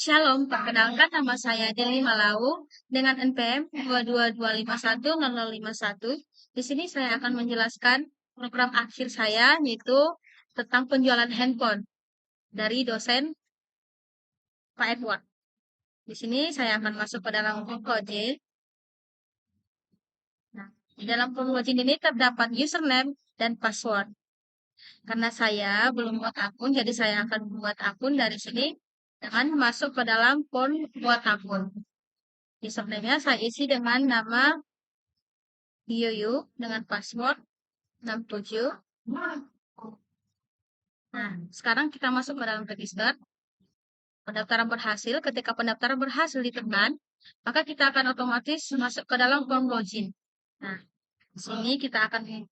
Shalom, perkenalkan nama saya Deli Malau dengan NPM 222510051. Di sini saya akan menjelaskan program akhir saya yaitu tentang penjualan handphone dari dosen Pak Edward. Di sini saya akan masuk ke dalam project. Nah, di dalam project ini terdapat username dan password. Karena saya belum buat akun, jadi saya akan buat akun dari sini dengan masuk ke dalam form buat akun. Username-nya saya isi dengan nama Yuyu dengan password 67. Nah, sekarang kita masuk ke dalam register. Pendaftaran berhasil. Ketika pendaftaran berhasil ditekan, maka kita akan otomatis masuk ke dalam form login. Nah, di sini kita akan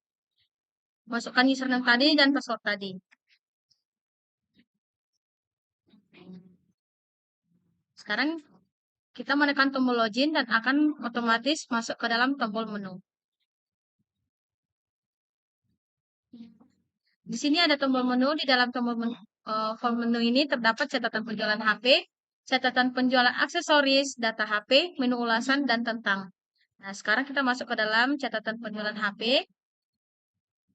masukkan username tadi dan password tadi. Sekarang kita menekan tombol login dan akan otomatis masuk ke dalam tombol menu. Di sini ada tombol menu. Di dalam tombol menu, form menu ini terdapat catatan penjualan HP, catatan penjualan aksesoris, data HP, menu ulasan, dan tentang. Nah, sekarang kita masuk ke dalam catatan penjualan HP.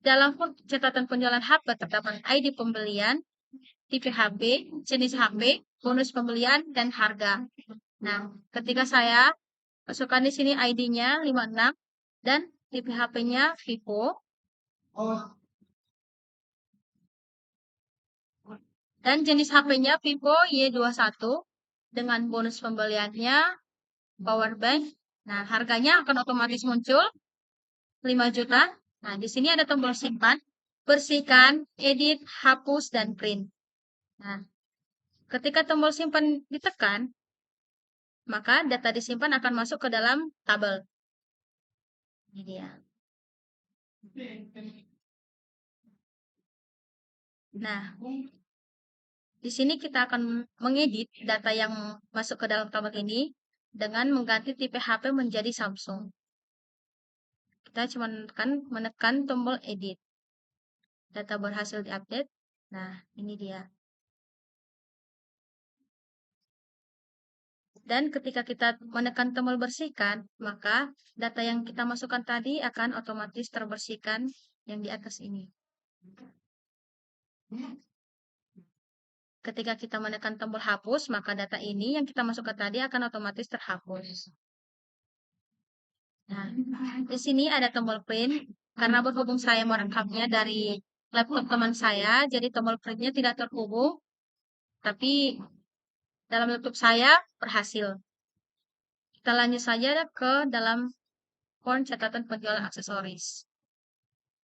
Dalam catatan penjualan HP terdapat ID pembelian, tipe HP, jenis HP, bonus pembelian, dan harga. Nah, ketika saya masukkan di sini ID-nya 56 dan tipe HP-nya Vivo. Dan jenis HP-nya Vivo Y21 dengan bonus pembeliannya power bank. Nah, harganya akan otomatis muncul 5 juta. Nah, di sini ada tombol simpan, bersihkan, edit, hapus, dan print. Nah, ketika tombol simpan ditekan, maka data disimpan akan masuk ke dalam tabel. Ini dia. Nah, di sini kita akan mengedit data yang masuk ke dalam tabel ini dengan mengganti tipe HP menjadi Samsung. Kita cuma menekan tombol edit. Data berhasil diupdate. Nah, ini dia. Dan ketika kita menekan tombol bersihkan, maka data yang kita masukkan tadi akan otomatis terbersihkan yang di atas ini. Ketika kita menekan tombol hapus, maka data ini yang kita masukkan tadi akan otomatis terhapus. Nah, di sini ada tombol print. Karena berhubung saya merekamnya dari laptop teman saya, jadi tombol printnya tidak terhubung. Tapi dalam laptop saya berhasil. Kita lanjut saja ke dalam form catatan penjualan aksesoris.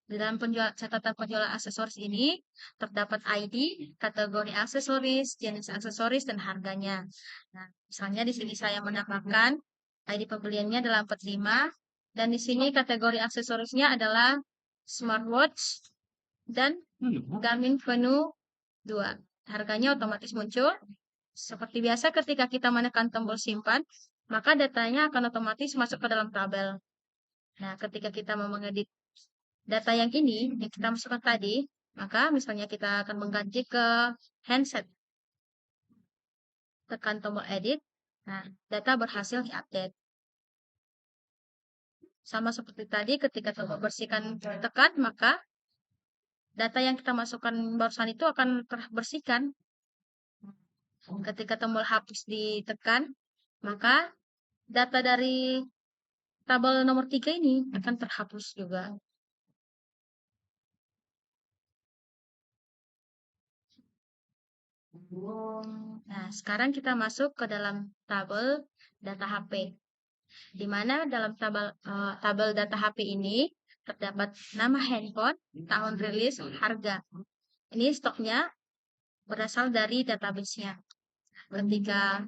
Di dalam catatan penjualan aksesoris ini terdapat ID, kategori aksesoris, jenis aksesoris, dan harganya. Nah, misalnya di sini saya menambahkan ID pembeliannya adalah 45, dan di sini kategori aksesorisnya adalah smartwatch dan Garmin Venu 2. Harganya otomatis muncul. Seperti biasa ketika kita menekan tombol simpan, maka datanya akan otomatis masuk ke dalam tabel. Nah, ketika kita mau mengedit data yang ini, yang kita masukkan tadi, maka misalnya kita akan mengganti ke handset. Tekan tombol edit. Nah, data berhasil diupdate. Sama seperti tadi, ketika tombol bersihkan tekan, maka data yang kita masukkan barusan itu akan terbersihkan. Ketika tombol hapus ditekan, maka data dari tabel nomor 3 ini akan terhapus juga. Nah, sekarang kita masuk ke dalam tabel data HP. Di mana dalam tabel data HP ini terdapat nama handphone, tahun rilis, harga. Ini stoknya berasal dari database-nya. Ketika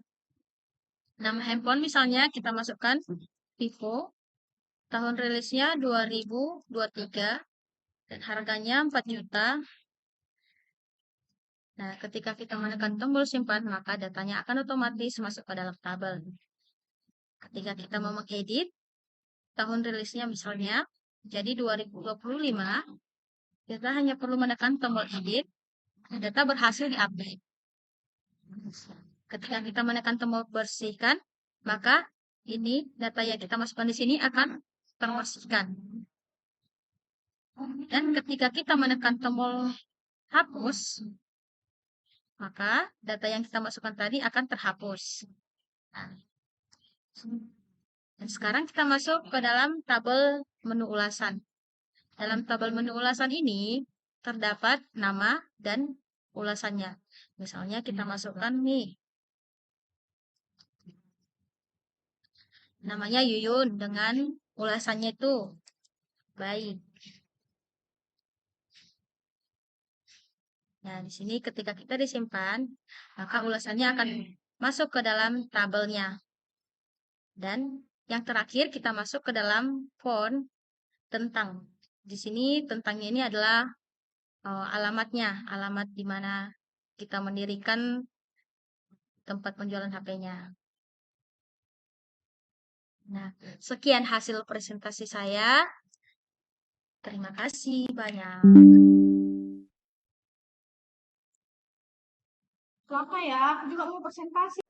nama handphone misalnya kita masukkan Vivo, tahun rilisnya 2023 dan harganya 4 juta. Nah, ketika kita menekan tombol simpan, maka datanya akan otomatis masuk ke dalam tabel. Ketika kita mau mengedit, tahun rilisnya misalnya jadi 2025, kita hanya perlu menekan tombol edit, data berhasil diupdate. Ketika kita menekan tombol bersihkan, maka ini data yang kita masukkan di sini akan terbersihkan. Dan ketika kita menekan tombol hapus, maka data yang kita masukkan tadi akan terhapus. Nah, dan sekarang kita masuk ke dalam tabel menu ulasan. Dalam tabel menu ulasan ini terdapat nama dan ulasannya. Misalnya kita masukkan nih, namanya Yuyun dengan ulasannya itu baik. Nah, di sini ketika kita disimpan, maka ulasannya akan masuk ke dalam tabelnya. Dan yang terakhir kita masuk ke dalam font tentang. Di sini tentangnya ini adalah alamatnya, alamat di mana kita mendirikan tempat penjualan HP-nya. Nah, sekian hasil presentasi saya. Terima kasih banyak. Apa ya? Aku juga mau presentasi.